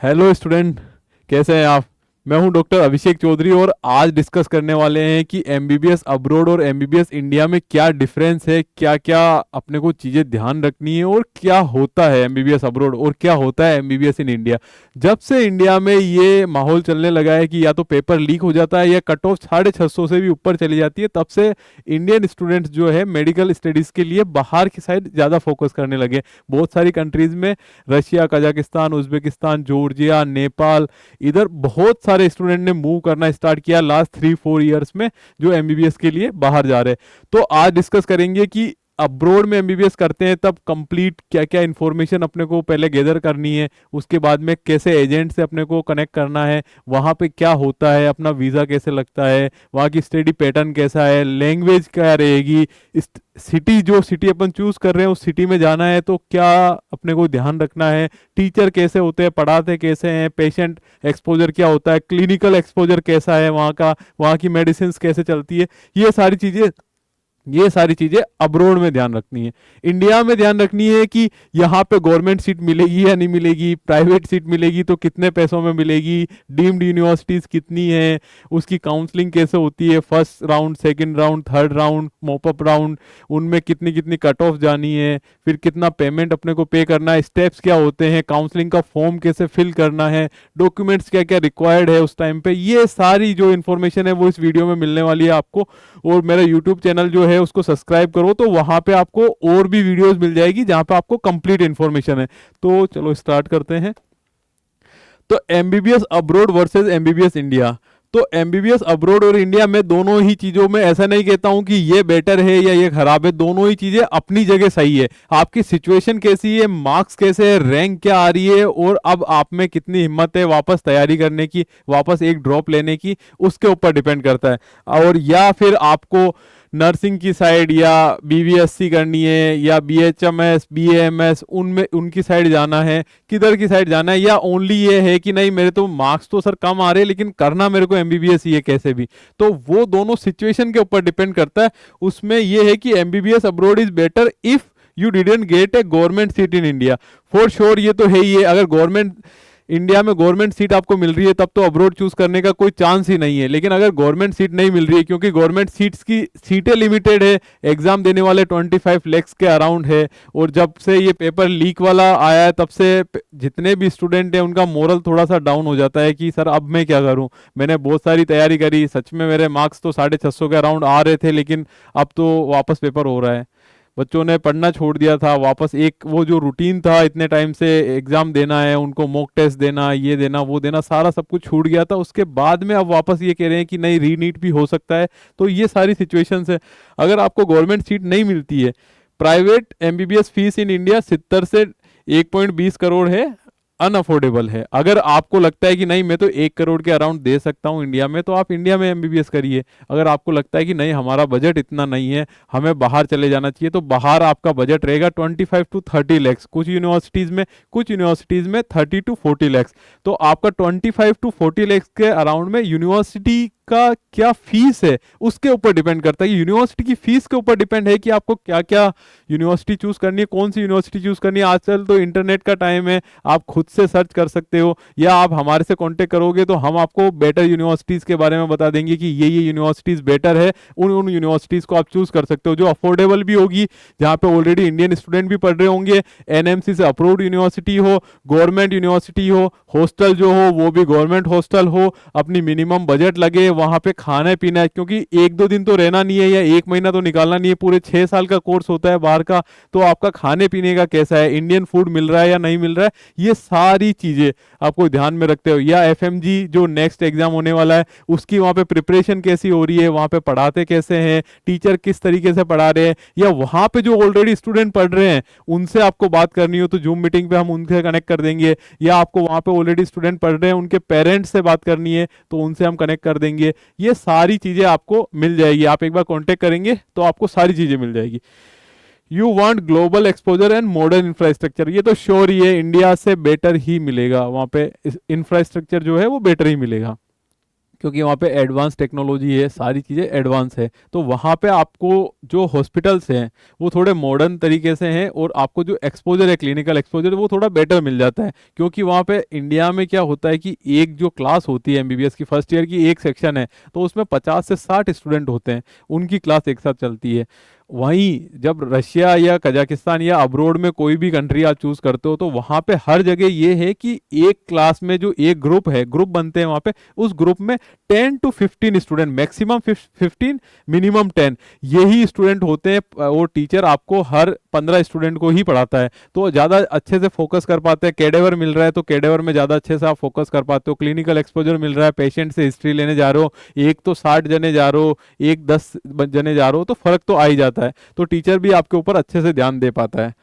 Hello student, कैसे हैं आप। मैं हूं डॉक्टर अभिषेक चौधरी और आज डिस्कस करने वाले हैं कि एमबीबीएस अब्रॉड और एमबीबीएस इंडिया में क्या डिफरेंस है, क्या क्या अपने को चीज़ें ध्यान रखनी है और क्या होता है एमबीबीएस अब्रॉड और क्या होता है एमबीबीएस इन इंडिया। जब से इंडिया में ये माहौल चलने लगा है कि या तो पेपर लीक हो जाता है या कट ऑफ 650 से भी ऊपर चली जाती है, तब से इंडियन स्टूडेंट्स जो है मेडिकल स्टडीज़ के लिए बाहर की साइड ज़्यादा फोकस करने लगे। बहुत सारी कंट्रीज़ में, Russia, Kazakhstan, Uzbekistan, Georgia, Nepal, इधर बहुत सारे स्टूडेंट ने मूव करना स्टार्ट किया लास्ट 3-4 ईयर्स में, जो एमबीबीएस के लिए बाहर जा रहे हैं। तो आज डिस्कस करेंगे कि अब्रोड में एमबीबीएस करते हैं तब कंप्लीट क्या क्या इन्फॉर्मेशन अपने को पहले गैदर करनी है, उसके बाद में कैसे एजेंट से अपने को कनेक्ट करना है, वहाँ पे क्या होता है, अपना वीज़ा कैसे लगता है, वहाँ की स्टडी पैटर्न कैसा है, लैंग्वेज क्या रहेगी, सिटी जो सिटी अपन चूज कर रहे हैं उस सिटी में जाना है तो क्या अपने को ध्यान रखना है, टीचर कैसे होते हैं, पढ़ाते कैसे हैं, पेशेंट एक्सपोजर क्या होता है, क्लिनिकल एक्सपोजर कैसा है वहाँ का, वहाँ की मेडिसिन कैसे चलती है, ये सारी चीजें अब्रोड में ध्यान रखनी है। इंडिया में ध्यान रखनी है कि यहाँ पे गवर्नमेंट सीट मिलेगी या नहीं मिलेगी, प्राइवेट सीट मिलेगी तो कितने पैसों में मिलेगी, डीम्ड यूनिवर्सिटीज कितनी है, उसकी काउंसलिंग कैसे होती है, first round, second round, third round, mop up round, उनमें कितनी कितनी कट ऑफ जानी है, फिर कितना पेमेंट अपने को पे करना है, स्टेप्स क्या होते हैं, काउंसलिंग का फॉर्म कैसे फिल करना है, डॉक्यूमेंट्स क्या क्या रिक्वायर्ड है उस टाइम पे, ये सारी जो इन्फॉर्मेशन है वो इस वीडियो में मिलने वाली है आपको। और मेरा यूट्यूब चैनल जो है उसको सब्सक्राइब करो तो वहां पे आपको और भी वीडियोस मिल जाएगी जहां पे आपको कंप्लीट इन्फॉर्मेशन है। तो चलो स्टार्ट करते हैं। तो MBBS abroad versus MBBS India. तो एमबीबीएस अब्रोड और इंडिया में दोनों ही चीजों में ऐसा नहीं कहता हूं कि ये बेटर है या ये खराब है, दोनों ही चीजें अपनी जगह सही है। आपकी सिचुएशन कैसी है, मार्क्स कैसे है, रैंक क्या आ रही है और अब आप में कितनी हिम्मत है वापस तैयारी करने की, वापस एक ड्रॉप लेने की, उसके ऊपर डिपेंड करता है। और या फिर आपको नर्सिंग की साइड या बीबीएससी करनी है या बीएचएमएस, बीएएमएस, उनमें उनकी साइड जाना है, किधर की साइड जाना है, या ओनली ये है कि नहीं मेरे तो मार्क्स तो सर कम आ रहे हैं लेकिन करना मेरे को एमबीबीएस ही है कैसे भी। तो वो दोनों सिचुएशन के ऊपर डिपेंड करता है। उसमें ये है कि MBBS abroad is better if you didn't get A government seat in India. For sure ये तो है ही है, अगर गवर्नमेंट इंडिया में गवर्नमेंट सीट आपको मिल रही है तब तो अब्रोड चूज करने का कोई चांस ही नहीं है। लेकिन अगर गवर्नमेंट सीट नहीं मिल रही है, क्योंकि गवर्नमेंट सीट्स की सीटें लिमिटेड है, एग्जाम देने वाले 25 लैक्स के अराउंड है, और जब से ये पेपर लीक वाला आया है तब से जितने भी स्टूडेंट हैं उनका मोरल थोड़ा सा डाउन हो जाता है कि सर अब मैं क्या करूं, मैंने बहुत सारी तैयारी करी, सच में मेरे मार्क्स तो 650 के अराउंड आ रहे थे लेकिन अब तो वापस पेपर हो रहा है। बच्चों ने पढ़ना छोड़ दिया था, वापस एक वो जो रूटीन था इतने टाइम से एग्जाम देना है, उनको मॉक टेस्ट देना, ये देना वो देना, सारा सब कुछ छूट गया था। उसके बाद में अब वापस ये कह रहे हैं कि नहीं रीनीट भी हो सकता है। तो ये सारी सिचुएशंस है। अगर आपको गवर्नमेंट सीट नहीं मिलती है, private MBBS fees in India 70 से 1.20 करोड़ है, अनअफोर्डेबल है। अगर आपको लगता है कि नहीं मैं तो 1 करोड़ के अराउंड दे सकता हूं इंडिया में, तो आप इंडिया में एमबीबीएस करिए। अगर आपको लगता है कि नहीं हमारा बजट इतना नहीं है, हमें बाहर चले जाना चाहिए, तो बाहर आपका बजट रहेगा 25 to 30 लैक्स, कुछ यूनिवर्सिटीज में 30 to 40 लैक्स। तो आपका 25 to 40 लैक्स के अराउंड में यूनिवर्सिटी का क्या फीस है उसके ऊपर डिपेंड करता है। यूनिवर्सिटी की फीस के ऊपर डिपेंड है कि आपको क्या क्या यूनिवर्सिटी चूज करनी है, कौन सी यूनिवर्सिटी चूज करनी है। आजकल तो इंटरनेट का टाइम है, आप खुद से सर्च कर सकते हो या आप हमारे से कांटेक्ट करोगे तो हम आपको बेटर यूनिवर्सिटीज के बारे में बता देंगे कि ये यूनिवर्सिटीज बेटर है, उन उन यूनिवर्सिटीज को आप चूज कर सकते हो जो अफोर्डेबल भी होगी, जहाँ पे ऑलरेडी इंडियन स्टूडेंट भी पढ़ रहे होंगे, एनएमसी से अप्रूव्ड यूनिवर्सिटी हो, गवर्नमेंट यूनिवर्सिटी हो, हॉस्टल जो हो वो भी गवर्नमेंट हॉस्टल हो, अपनी मिनिमम बजट लगे, वहां पे खाना पीना है, क्योंकि 1-2 दिन तो रहना नहीं है या 1 महीना तो निकालना नहीं है, पूरे 6 साल का कोर्स होता है बाहर का। तो आपका खाने पीने का कैसा है, इंडियन फूड मिल रहा है या नहीं मिल रहा है, ये सारी चीजें आपको ध्यान में रखते हो। या एफएमजी जो नेक्स्ट एग्जाम होने वाला है उसकी वहां पे प्रिपरेशन कैसी हो रही है, वहां पे पढ़ाते कैसे हैं, टीचर किस तरीके से पढ़ा रहे हैं, या वहां पे जो ऑलरेडी स्टूडेंट पढ़ रहे हैं उनसे आपको बात करनी हो तो जूम मीटिंग पे हम उनसे कनेक्ट कर देंगे, या आपको वहां पे ऑलरेडी स्टूडेंट पढ़ रहे हैं उनके पेरेंट्स से बात करनी है तो उनसे हम कनेक्ट कर देंगे। ये सारी चीजें आपको मिल जाएगी, आप एक बार कांटेक्ट करेंगे तो आपको सारी चीजें मिल जाएगी। You want global exposure and modern infrastructure, ये तो श्योर ही है, इंडिया से बेटर ही मिलेगा, वहां पे इंफ्रास्ट्रक्चर जो है वो बेटर ही मिलेगा, क्योंकि वहाँ पे एडवांस टेक्नोलॉजी है, सारी चीज़ें एडवांस है। तो वहाँ पे आपको जो हॉस्पिटल्स हैं वो थोड़े मॉडर्न तरीके से हैं, और आपको जो एक्सपोजर है, क्लिनिकल एक्सपोजर, वो थोड़ा बेटर मिल जाता है। क्योंकि वहाँ पे इंडिया में क्या होता है कि एक जो क्लास होती है एमबीबीएस की, फर्स्ट ईयर की एक सेक्शन है, तो उसमें 50 से 60 स्टूडेंट होते हैं, उनकी क्लास एक साथ चलती है। वहीं जब रशिया या कजाकिस्तान या अब्रोड में कोई भी कंट्री आप चूज करते हो, तो वहाँ पे हर जगह ये है कि एक क्लास में जो एक ग्रुप है, ग्रुप बनते हैं वहाँ पे, उस ग्रुप में 10 to 15 स्टूडेंट, मैक्सिमम 15, मिनिमम 10, यही स्टूडेंट होते हैं। वो टीचर आपको हर 15 स्टूडेंट को ही पढ़ाता है, तो ज़्यादा अच्छे से फोकस कर पाते हैं। कैडेवर मिल रहा है तो कैडेवर में ज़्यादा अच्छे से आप फोकस कर पाते हो। क्लिनिकल एक्सपोजर मिल रहा है, पेशेंट से हिस्ट्री लेने जा रहे हो, एक तो 60 जने जा रहे हो, एक 10 जने जा रहे हो, तो फर्क तो आ ही जाता है। तो टीचर भी आपके ऊपर अच्छे से ध्यान दे पाता है।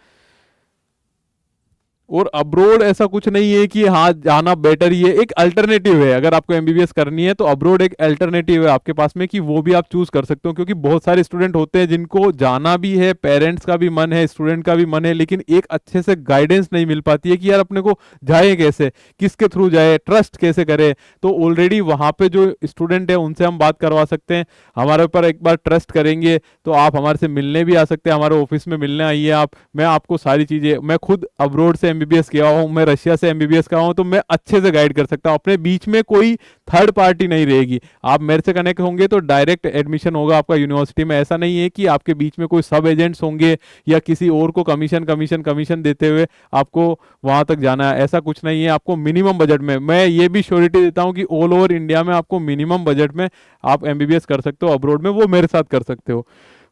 और अब्रोड ऐसा कुछ नहीं है कि हाँ जाना बेटर ही है, एक अल्टरनेटिव है। अगर आपको एमबीबीएस करनी है तो अब्रोड एक अल्टरनेटिव है आपके पास में, कि वो भी आप चूज कर सकते हो। क्योंकि बहुत सारे स्टूडेंट होते हैं जिनको जाना भी है, पेरेंट्स का भी मन है, स्टूडेंट का भी मन है, लेकिन एक अच्छे से गाइडेंस नहीं मिल पाती है कि यार अपने को जाए कैसे, किसके थ्रू जाए, ट्रस्ट कैसे करे। तो ऑलरेडी वहाँ पे जो स्टूडेंट है उनसे हम बात करवा सकते हैं। हमारे ऊपर एक बार ट्रस्ट करेंगे तो आप हमारे से मिलने भी आ सकते हैं, हमारे ऑफिस में मिलने आइए आप। मैं आपको सारी चीज़ें, मैं खुद अब्रोड से एमबीबीएस किया हूँ, मैं रशिया से एमबीबीएस का हूँ, तो मैं अच्छे से गाइड कर सकता हूँ। अपने बीच में कोई थर्ड पार्टी नहीं रहेगी। आप मेरे से कनेक्ट होंगे तो डायरेक्ट एडमिशन होगा आपका यूनिवर्सिटी में। ऐसा नहीं है कि आपके बीच में कोई सब एजेंट्स होंगे या किसी और को कमीशन कमीशन कमीशन देते हुए आपको वहां तक जाना है, ऐसा कुछ नहीं है। आपको मिनिमम बजट में, मैं ये भी श्योरिटी देता हूँ कि ऑल ओवर इंडिया में आपको मिनिमम बजट में आप एमबीबीएस कर सकते हो अब्रोड में, वो मेरे साथ कर सकते हो।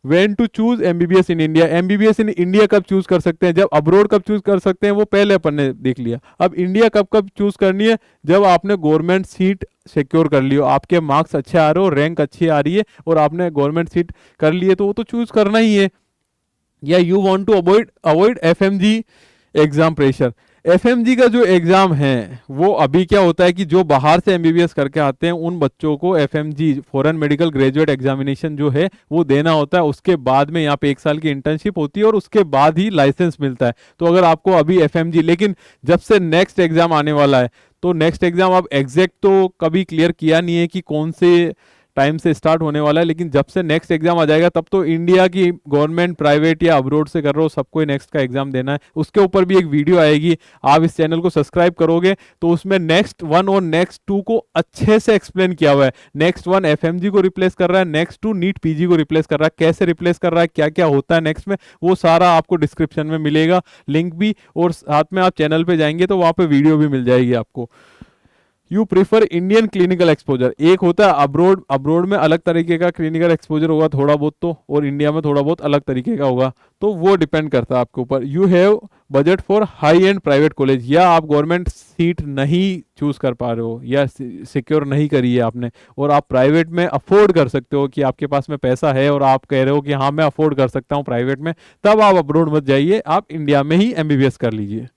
When to choose MBBS in India, MBBS in India कब चूज कर सकते हैं, जब अब्रोड कब चूज कर सकते हैं वो पहले अपन ने देख लिया। अब इंडिया कब कब चूज करनी है, जब आपने गवर्नमेंट सीट सिक्योर कर लियो, आपके मार्क्स अच्छे आ रहे हो, रैंक अच्छी आ रही है और आपने गवर्नमेंट सीट कर ली है, तो वो तो चूज करना ही है। या you want to avoid avoid FMG exam pressure. FMG का जो एग्जाम है वो अभी क्या होता है कि जो बाहर से एमबीबीएस करके आते हैं उन बच्चों को FMG, foreign medical graduate examination जो है वो देना होता है। उसके बाद में यहाँ पे 1 साल की इंटर्नशिप होती है और उसके बाद ही लाइसेंस मिलता है। तो अगर आपको अभी एफएमजी, लेकिन जब से नेक्स्ट एग्जाम आने वाला है, तो नेक्स्ट एग्जाम आप एग्जैक्ट तो कभी क्लियर किया नहीं है कि कौन से टाइम से स्टार्ट होने वाला है, लेकिन जब से नेक्स्ट एग्जाम आ जाएगा तब तो इंडिया की गवर्नमेंट, प्राइवेट या अब्रोड से कर रहे हो, सबको नेक्स्ट का एग्जाम देना है। उसके ऊपर भी एक वीडियो आएगी, आप इस चैनल को सब्सक्राइब करोगे तो उसमें नेक्स्ट 1 और नेक्स्ट 2 को अच्छे से एक्सप्लेन किया हुआ है। नेक्स्ट 1 एफएमजी को रिप्लेस कर रहा है, नेक्स्ट 2 नीट पीजी को रिप्लेस कर रहा है, कैसे रिप्लेस कर रहा है, क्या क्या होता है नेक्स्ट में, वो सारा आपको डिस्क्रिप्शन में मिलेगा लिंक भी, और साथ में आप चैनल पे जाएंगे तो वहां पे वीडियो भी मिल जाएगी आपको। You prefer Indian clinical exposure, एक होता है अब्रोड, अब्रोड में अलग तरीके का क्लिनिकल एक्सपोजर होगा थोड़ा बहुत तो, और इंडिया में थोड़ा बहुत अलग तरीके का होगा, तो वो डिपेंड करता है आपके ऊपर। You have budget for high and private college, या आप गवर्नमेंट सीट नहीं चूज कर पा रहे हो या सिक्योर नहीं करी है आपने, और आप प्राइवेट में अफोर्ड कर सकते हो कि आपके पास में पैसा है और आप कह रहे हो कि हाँ मैं अफोर्ड कर सकता हूँ प्राइवेट में, तब आप अब्रोड मत जाइए, आप इंडिया में ही एमबीबीएस कर लीजिए।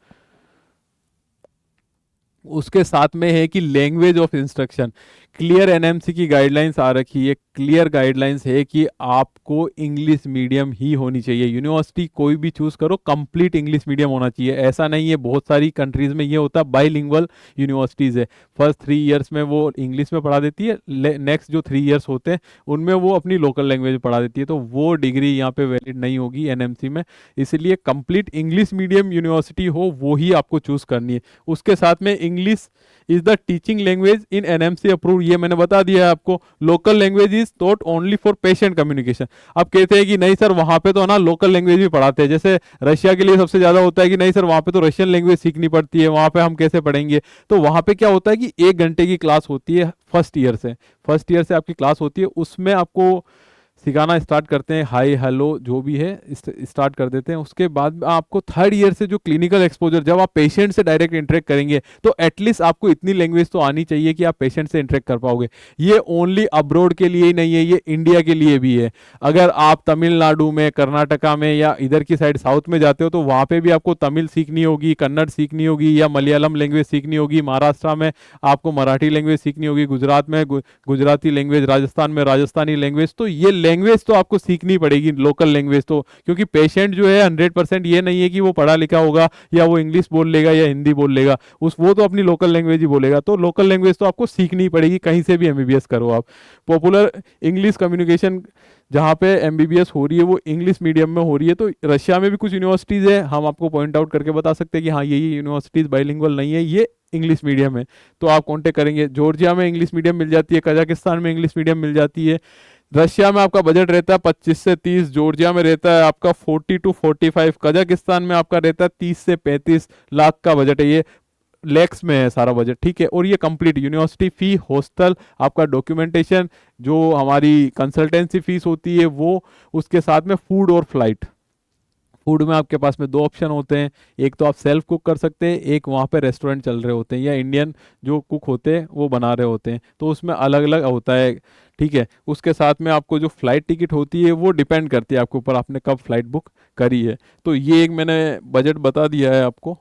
उसके साथ में है कि language of instruction, clear NMC की गाइडलाइंस आ रखी है, क्लियर गाइडलाइंस है कि आपको इंग्लिश मीडियम ही होनी चाहिए। यूनिवर्सिटी कोई भी चूज करो, कंप्लीट इंग्लिश मीडियम होना चाहिए। ऐसा नहीं है, बहुत सारी कंट्रीज में ये होता है बाईलिंगुअल यूनिवर्सिटीज है, फर्स्ट 3 इयर्स में वो इंग्लिश में पढ़ा देती है, नेक्स्ट जो 3 इयर्स होते हैं उनमें वो अपनी लोकल लैंग्वेज में पढ़ा देती है, तो वो डिग्री यहाँ पे वैलिड नहीं होगी एनएमसी में। इसलिए कंप्लीट इंग्लिश मीडियम यूनिवर्सिटी हो वो ही आपको चूज करनी है। उसके साथ में English is the teaching language in NMC approve, ये मैंने बता दिया है आपको। Local language is taught only for patient communication. अब कहते हैं कि नहीं सर वहां पे तो ना लोकल लैंग्वेज भी पढ़ाते हैं, जैसे रशिया के लिए सबसे ज्यादा होता है कि नहीं सर वहां पे तो रशियन लैंग्वेज सीखनी पड़ती है, वहां पे हम कैसे पढ़ेंगे। तो वहां पे क्या होता है कि 1 घंटे की क्लास होती है फर्स्ट ईयर से आपकी क्लास होती है, उसमें आपको सिखाना स्टार्ट करते हैं, हाई हेलो जो भी है स्टार्ट कर देते हैं। उसके बाद आपको 3rd ईयर से जो क्लिनिकल एक्सपोजर, जब आप पेशेंट से डायरेक्ट इंटरेक्ट करेंगे तो एटलीस्ट आपको इतनी लैंग्वेज तो आनी चाहिए कि आप पेशेंट से इंटरेक्ट कर पाओगे। ये ओनली अब्रोड के लिए ही नहीं है, ये इंडिया के लिए भी है। अगर आप तमिलनाडु में, कर्नाटका में या इधर की साइड साउथ में जाते हो तो वहाँ पे भी आपको तमिल सीखनी होगी, कन्नड़ सीखनी होगी या मलयालम लैंग्वेज सीखनी होगी, महाराष्ट्र में आपको मराठी लैंग्वेज सीखनी होगी, गुजरात में गुजराती लैंग्वेज, राजस्थान में राजस्थानी लैंग्वेज। तो ये लैंग्वेज तो आपको सीखनी पड़ेगी, लोकल लैंग्वेज तो, क्योंकि पेशेंट जो है 100% ये नहीं है कि वो पढ़ा लिखा होगा या वो इंग्लिश बोल लेगा या हिंदी बोल लेगा, उस वो तो अपनी लोकल लैंग्वेज ही बोलेगा। तो लोकल लैंग्वेज तो आपको सीखनी पड़ेगी, कहीं से भी एमबीबीएस करो आप। पॉपुलर इंग्लिश कम्युनिकेशन जहाँ पे एमबीबीएस हो रही है वो इंग्लिश मीडियम में हो रही है। तो रशिया में भी कुछ यूनिवर्सिटीज़ है, हम आपको पॉइंट आउट करके बता सकते हैं कि हाँ ये यूनिवर्सिटीज़ बाइलिंगुअल नहीं है, ये इंग्लिश मीडियम है, तो आप कांटेक्ट करेंगे। जॉर्जिया में इंग्लिश मीडियम मिल जाती है, कजाकिस्तान में इंग्लिश मीडियम मिल जाती है। रशिया में आपका बजट रहता है 25 से 30, जॉर्जिया में रहता है आपका 40 to 45, कजाकिस्तान में आपका रहता है 30 से 35 लाख का बजट है, ये लैक्स में है सारा बजट, ठीक है। और ये कंप्लीट यूनिवर्सिटी फी, हॉस्टल, आपका डॉक्यूमेंटेशन, जो हमारी कंसल्टेंसी फीस होती है वो, उसके साथ में फूड और फ्लाइट। फूड में आपके पास में दो ऑप्शन होते हैं, एक तो आप सेल्फ कुक कर सकते हैं, एक वहाँ पे रेस्टोरेंट चल रहे होते हैं या इंडियन जो कुक होते हैं वो बना रहे होते हैं, तो उसमें अलग अलग होता है, ठीक है। उसके साथ में आपको जो फ्लाइट टिकट होती है वो डिपेंड करती है आपके ऊपर, आपने कब फ्लाइट बुक करी है। तो ये एक मैंने बजट बता दिया है आपको।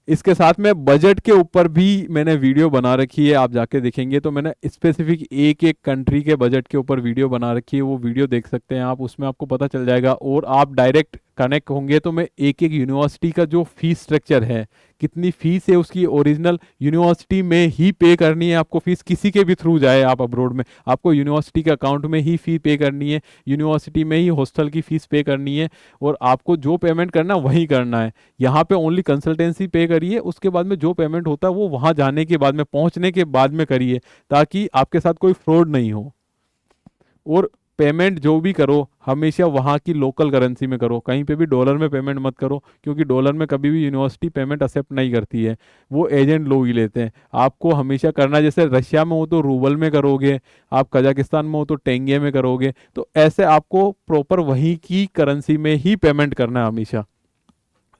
इसके साथ में बजट के ऊपर भी मैंने वीडियो बना रखी है, आप जाके देखेंगे तो मैंने स्पेसिफिक एक एक कंट्री के बजट के ऊपर वीडियो बना रखी है, वो वीडियो देख सकते हैं आप, उसमें आपको पता चल जाएगा। और आप डायरेक्ट कनेक्ट होंगे तो मैं एक एक यूनिवर्सिटी का जो फीस स्ट्रक्चर है, कितनी फीस है उसकी, ओरिजिनल यूनिवर्सिटी में ही पे करनी है आपको फीस, किसी के भी थ्रू जाए आप अब्रोड में, आपको यूनिवर्सिटी के अकाउंट में ही फी पे करनी है, यूनिवर्सिटी में ही हॉस्टल की फीस पे करनी है, और आपको जो पेमेंट करना वही करना है। यहाँ पे ओनली कंसल्टेंसी पे करिए, उसके बाद में जो पेमेंट होता है वो वहाँ जाने के बाद में, पहुँचने के बाद में करिए, ताकि आपके साथ कोई फ्रॉड नहीं हो। और पेमेंट जो भी करो हमेशा वहाँ की लोकल करेंसी में करो, कहीं पे भी डॉलर में पेमेंट मत करो, क्योंकि डॉलर में कभी भी यूनिवर्सिटी पेमेंट एक्सेप्ट नहीं करती है, वो एजेंट लोग ही लेते हैं। आपको हमेशा करना, जैसे रशिया में हो तो रूबल में करोगे, आप कजाकिस्तान में हो तो टेंगे में करोगे, तो ऐसे आपको प्रॉपर वहीं की करेंसी में ही पेमेंट करना है हमेशा।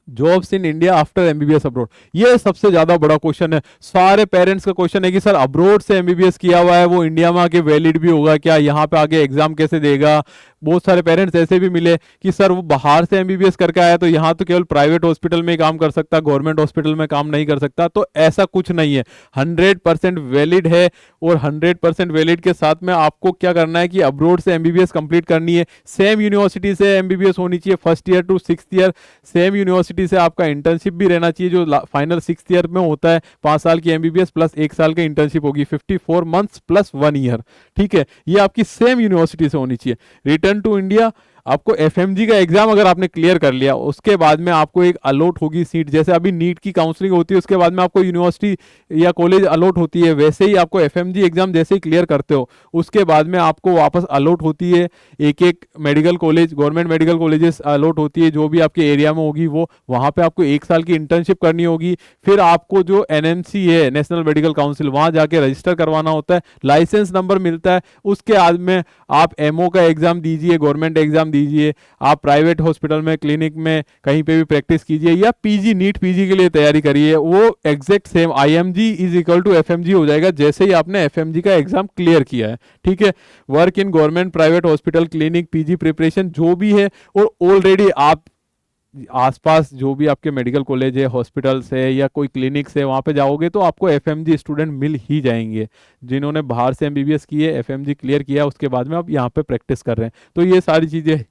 Jobs in India after MBBS abroad, ये सबसे ज्यादा बड़ा क्वेश्चन है, सारे पेरेंट्स का क्वेश्चन है कि सर अब्रोड से एमबीबीएस किया हुआ है वो इंडिया में आके वैलिड भी होगा क्या, यहाँ पे आके एग्जाम कैसे देगा। बहुत सारे पेरेंट्स ऐसे भी मिले कि सर वो बाहर से एमबीबीएस करके आया तो यहाँ तो केवल प्राइवेट हॉस्पिटल में ही काम कर सकता, गवर्नमेंट हॉस्पिटल में काम नहीं कर सकता। तो ऐसा कुछ नहीं है, 100% वैलिड है। और 100% वैलिड के साथ में आपको क्या करना है कि अब्रोड से एमबीबीएस कंप्लीट करनी है, सेम यूनिवर्सिटी से एमबीबीएस होनी चाहिए, first year to 6th year same university से आपका इंटर्नशिप भी रहना चाहिए, जो फाइनल 6th ईयर में होता है, 5 साल की एमबीबीएस प्लस 1 साल की इंटर्नशिप होगी, 54 मंथ्स प्लस 1 ईयर, ठीक है। ये आपकी सेम यूनिवर्सिटी से होनी चाहिए। रिटर्न टू इंडिया, आपको एफएमजी का एग्जाम अगर आपने क्लियर कर लिया, उसके बाद में आपको एक अलॉट होगी सीट, जैसे अभी नीट की काउंसलिंग होती है उसके बाद में आपको यूनिवर्सिटी या कॉलेज अलॉट होती है, वैसे ही आपको एफएमजी एग्जाम जैसे ही क्लियर करते हो उसके बाद में आपको वापस अलॉट होती है एक एक medical college, government medical colleges allot होती है जो भी आपके एरिया में होगी, वो वहाँ पे आपको 1 साल की इंटर्नशिप करनी होगी। फिर आपको जो एनएमसी है, नेशनल मेडिकल काउंसिल, वहाँ जाके रजिस्टर करवाना होता है, लाइसेंस नंबर मिलता है, उसके बाद में आप एमओ का एग्जाम दीजिए, गवर्नमेंट एग्जाम दीजिए, आप प्राइवेट हॉस्पिटल में, क्लिनिक में कहीं पे भी प्रैक्टिस कीजिए, या पीजी, नीट पीजी के लिए तैयारी करिए, वो exact same IMG is equal to FMG हो जाएगा जैसे ही आपने एफएमजी का एग्जाम क्लियर किया है, ठीक है। Work in government, private hospital, clinic, PG preparation जो भी है, और ऑलरेडी आप आसपास जो भी आपके मेडिकल कॉलेज है, हॉस्पिटल्स है या कोई क्लिनिक है, वहाँ पे जाओगे तो आपको एफएमजी स्टूडेंट मिल ही जाएंगे, जिन्होंने बाहर से एमबीबीएस किए, एफएमजी क्लियर किया, उसके बाद में आप यहाँ पे प्रैक्टिस कर रहे हैं। तो ये सारी चीज़ें।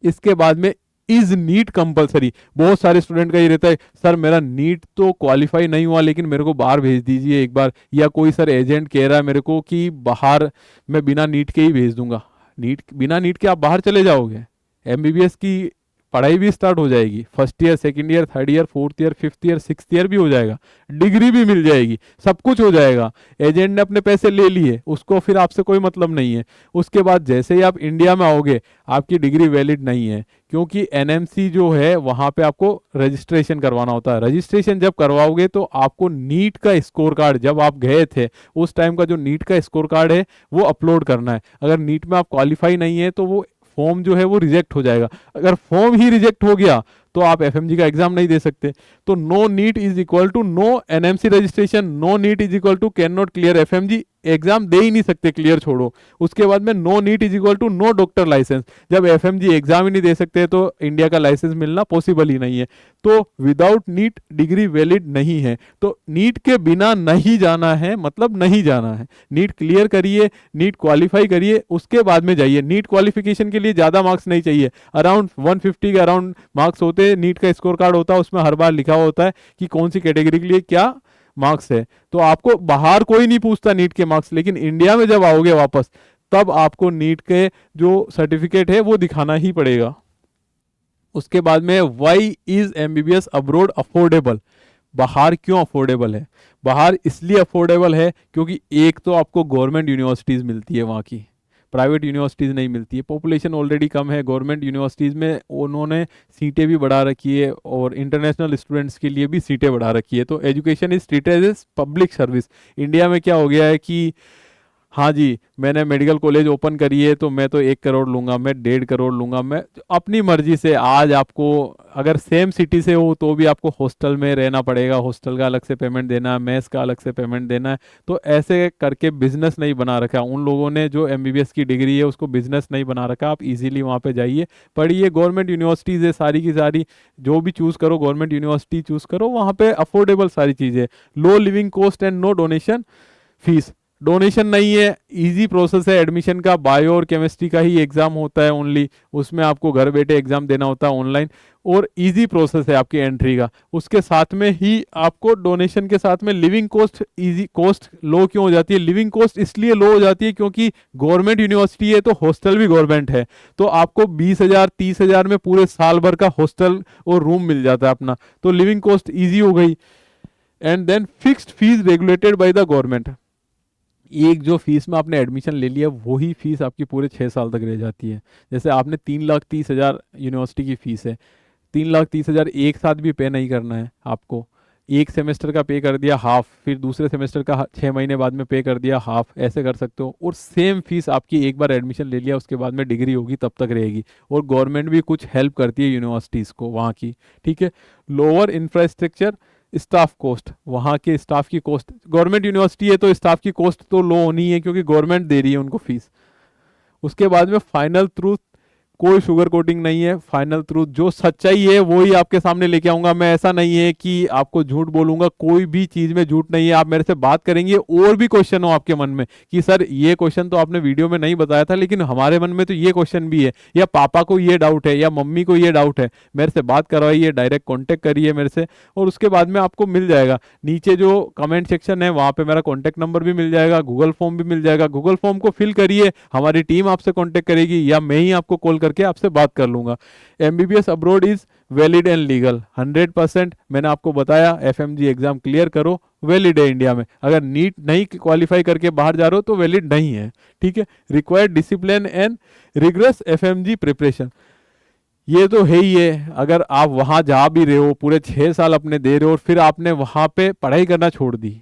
इसके बाद में इज नीट कंपलसरी, बहुत सारे स्टूडेंट का ये रहता है सर मेरा नीट तो क्वालिफाई नहीं हुआ लेकिन मेरे को बाहर भेज दीजिए एक बार, या कोई सर एजेंट कह रहा है मेरे को कि बाहर मैं बिना नीट के ही भेज दूंगा। नीट, बिना नीट के आप बाहर चले जाओगे, एमबीबीएस की पढ़ाई भी स्टार्ट हो जाएगी, first year, second year, third year, fourth year, fifth year, sixth year भी हो जाएगा, डिग्री भी मिल जाएगी, सब कुछ हो जाएगा। एजेंट ने अपने पैसे ले लिए, उसको फिर आपसे कोई मतलब नहीं है। उसके बाद जैसे ही आप इंडिया में आओगे आपकी डिग्री वैलिड नहीं है, क्योंकि एनएमसी जो है वहाँ पे आपको रजिस्ट्रेशन करवाना होता है। रजिस्ट्रेशन जब करवाओगे तो आपको नीट का स्कोर कार्ड, जब आप गए थे उस टाइम का जो नीट का स्कोर कार्ड है वो अपलोड करना है। अगर नीट में आप क्वालिफाई नहीं है तो वो फॉर्म जो है वो रिजेक्ट हो जाएगा। अगर फॉर्म ही रिजेक्ट हो गया तो आप एफएमजी का एग्जाम नहीं दे सकते। तो no NEET is equal to no NMC registration, no NEET is equal to can not clear FMG, exam दे ही नहीं सकते, क्लियर छोड़ो। उसके बाद में no NEET is equal to no doctor licence, जब एफएमजी एग्जाम ही नहीं दे सकते तो इंडिया का लाइसेंस मिलना पॉसिबल ही नहीं है। तो विदाउट नीट डिग्री वैलिड नहीं है। तो नीट के बिना नहीं जाना है, मतलब नहीं जाना है। नीट क्लियर करिए, नीट क्वालिफाई करिए, उसके बाद में जाइए। नीट क्वालिफिकेशन के लिए ज़्यादा मार्क्स नहीं चाहिए, अराउंड 150 के अराउंड मार्क्स होते हैं। नीट का स्कोर कार्ड होता है, उसमें हर बार लिखा होता है कि कौन सी कैटेगरी के लिए क्या मार्क्स है। तो आपको बाहर कोई नहीं पूछता नीट के मार्क्स, लेकिन इंडिया में जब आओगे वापस, तब आपको नीट के जो सर्टिफिकेट है वो दिखाना ही पड़ेगा। उसके बाद में why is MBBS abroad affordable, बाहर क्यों अफोर्डेबल है? बाहर इसलिए अफोर्डेबल है क्योंकि एक तो आपको गवर्नमेंट यूनिवर्सिटीज़ मिलती है वहाँ की, प्राइवेट यूनिवर्सिटीज़ नहीं मिलती है। पॉपुलेशन ऑलरेडी कम है, गवर्नमेंट यूनिवर्सिटीज़ में उन्होंने सीटें भी बढ़ा रखी है और इंटरनेशनल स्टूडेंट्स के लिए भी सीटें बढ़ा रखी है। तो education is treated as public service. India में क्या हो गया है कि हाँ जी, मैंने मेडिकल कॉलेज ओपन करी है तो मैं तो 1 करोड़ लूँगा, मैं 1.5 करोड़ लूँगा, मैं अपनी मर्जी से। आज आपको अगर सेम सिटी से हो तो भी आपको हॉस्टल में रहना पड़ेगा, हॉस्टल का अलग से पेमेंट देना है, मेस का अलग से पेमेंट देना है। तो ऐसे करके बिजनेस नहीं बना रखा उन लोगों ने, जो एमबीबीएस की डिग्री है उसको बिजनेस नहीं बना रखा। आप इजीली वहाँ पे जाइए, पढ़िए। गवर्नमेंट यूनिवर्सिटीज़ है सारी की सारी, जो भी चूज़ करो गवर्नमेंट यूनिवर्सिटी चूज़ करो, वहाँ पे अफोर्डेबल सारी चीज़ें, low living cost and no donation fees. Donation नहीं है, इजी प्रोसेस है एडमिशन का। बायो और केमिस्ट्री का ही एग्जाम होता है ओनली, उसमें आपको घर बैठे एग्जाम देना होता है ऑनलाइन, और इजी प्रोसेस है आपकी एंट्री का। उसके साथ में ही आपको डोनेशन के साथ में living cost, easy cost low क्यों हो जाती है? लिविंग कॉस्ट इसलिए लो हो जाती है क्योंकि गवर्नमेंट यूनिवर्सिटी है तो हॉस्टल भी गवर्नमेंट है, तो आपको 20,000 30,000 में पूरे साल भर का हॉस्टल और रूम मिल जाता है अपना, तो लिविंग कॉस्ट ईजी हो गई। And then fixed fees regulated by the government. एक जो फीस में आपने एडमिशन ले लिया वही फीस आपकी पूरे 6 साल तक रह जाती है। जैसे आपने 3,30,000 यूनिवर्सिटी की फीस है, 3,30,000 एक साथ भी पे नहीं करना है आपको। एक सेमेस्टर का पे कर दिया हाफ, फिर दूसरे सेमेस्टर का 6 महीने बाद में पे कर दिया हाफ, ऐसे कर सकते हो। और सेम फीस आपकी एक बार एडमिशन ले लिया उसके बाद में डिग्री होगी तब तक रहेगी। और गवर्नमेंट भी कुछ हेल्प करती है यूनिवर्सिटीज़ को वहाँ की, ठीक है। लोअर इंफ्रास्ट्रक्चर स्टाफ कॉस्ट, वहाँ के स्टाफ की कॉस्ट, गवर्नमेंट यूनिवर्सिटी है तो स्टाफ की कॉस्ट तो लो होनी है क्योंकि गवर्नमेंट दे रही है उनको फीस। उसके बाद में फाइनल ट्रूथ, कोई शुगर कोटिंग नहीं है। फाइनल ट्रूथ, जो सच्चाई है वो ही आपके सामने लेके आऊंगा मैं। ऐसा नहीं है कि आपको झूठ बोलूंगा, कोई भी चीज में झूठ नहीं है। आप मेरे से बात करेंगे और भी क्वेश्चन हो आपके मन में कि सर ये क्वेश्चन तो आपने वीडियो में नहीं बताया था लेकिन हमारे मन में तो ये क्वेश्चन भी है, या पापा को ये डाउट है, या मम्मी को ये डाउट है, मेरे से बात करवाइए, डायरेक्ट कॉन्टेक्ट करिए मेरे से। और उसके बाद में आपको मिल जाएगा नीचे जो कमेंट सेक्शन है वहाँ पे मेरा कॉन्टैक्ट नंबर भी मिल जाएगा, गूगल फॉर्म भी मिल जाएगा। गूगल फॉर्म को फिल करिए, हमारी टीम आपसे कॉन्टेक्ट करेगी या मैं ही आपको कॉल करके आपसे बात कर लूंगा। MBBS abroad is valid and legal 100%। मैंने आपको बताया एफएमजी एग्जाम क्लियर करो, वैलिड है इंडिया में। अगर नीट नहीं क्वालिफाई करके बाहर जा रहे हो तो वैलिड नहीं है, ठीक है। Required discipline and rigorous FMG preparation, ये तो है ही है। अगर आप वहां जा भी रहे हो, पूरे 6 साल अपने दे रहे हो और फिर आपने वहां पे पढ़ाई करना छोड़ दी,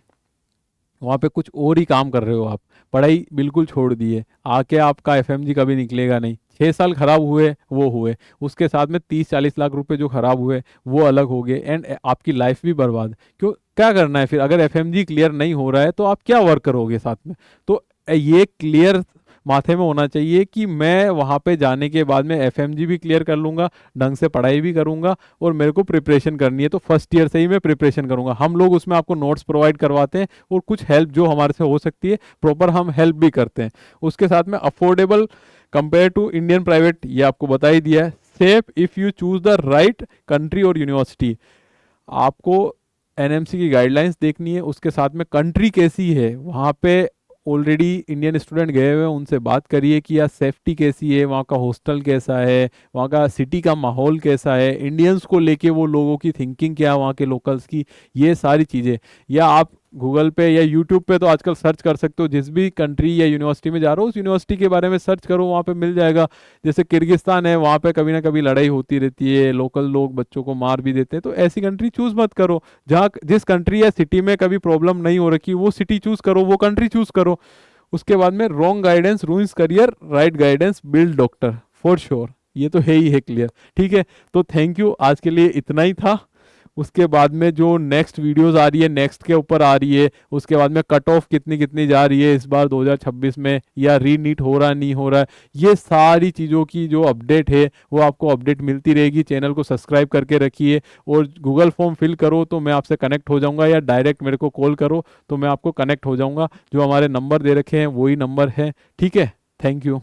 वहाँ पे कुछ और ही काम कर रहे हो, आप पढ़ाई बिल्कुल छोड़ दिए, आके आपका एफएमजी कभी निकलेगा नहीं। 6 साल खराब हुए वो हुए, उसके साथ में 30-40 लाख रुपए जो खराब हुए वो अलग हो गए, एंड आपकी लाइफ भी बर्बाद। क्यों, क्या करना है फिर? अगर एफएमजी क्लियर नहीं हो रहा है तो आप क्या वर्क करोगे साथ में? तो ये क्लियर माथे में होना चाहिए कि मैं वहाँ पे जाने के बाद में एफएमजी भी क्लियर कर लूँगा, ढंग से पढ़ाई भी करूँगा, और मेरे को प्रिपरेशन करनी है तो फर्स्ट ईयर से ही मैं प्रिपरेशन करूँगा। हम लोग उसमें आपको नोट्स प्रोवाइड करवाते हैं और कुछ हेल्प जो हमारे से हो सकती है प्रॉपर हम हेल्प भी करते हैं। उसके साथ में affordable compare to Indian private, ये आपको बता ही दिया है। Safe if you choose the right country और यूनिवर्सिटी, आपको एनएमसी की गाइडलाइंस देखनी है, उसके साथ में कंट्री कैसी है, वहाँ पे ऑलरेडी इंडियन स्टूडेंट गए हुए हैं, उनसे बात करिए कि यार सेफ्टी कैसी है, वहाँ का हॉस्टल कैसा है, वहाँ का सिटी का माहौल कैसा है, इंडियंस को लेके वो लोगों की थिंकिंग क्या है, वहाँ के लोकल्स की, ये सारी चीज़ें। या आप गूगल पे या यूट्यूब पे तो आजकल सर्च कर सकते हो, जिस भी कंट्री या यूनिवर्सिटी में जा रहे हो उस यूनिवर्सिटी के बारे में सर्च करो, वहाँ पे मिल जाएगा। जैसे किर्गिस्तान है, वहाँ पे कभी ना कभी लड़ाई होती रहती है, लोकल लोग बच्चों को मार भी देते हैं, तो ऐसी कंट्री चूज मत करो। जहाँ जिस कंट्री या सिटी में कभी प्रॉब्लम नहीं हो रखी वो सिटी चूज करो, वो कंट्री चूज करो। उसके बाद में wrong guidance ruins career, right guidance build doctor for sure. ये तो है ही है क्लियर। ठीक है, तो थैंक यू, आज के लिए इतना ही था। उसके बाद में जो नेक्स्ट वीडियोस आ रही है, नेक्स्ट के ऊपर आ रही है, उसके बाद में कट ऑफ कितनी कितनी जा रही है इस बार 2026 में, या रीनीट हो रहा नहीं हो रहा है, ये सारी चीज़ों की जो अपडेट है वो आपको अपडेट मिलती रहेगी। चैनल को सब्सक्राइब करके रखिए, और गूगल फॉर्म फिल करो तो मैं आपसे कनेक्ट हो जाऊंगा, या डायरेक्ट मेरे को कॉल करो तो मैं आपको कनेक्ट हो जाऊंगा। जो हमारे नंबर दे रखे हैं वही नंबर है। ठीक है, थैंक यू।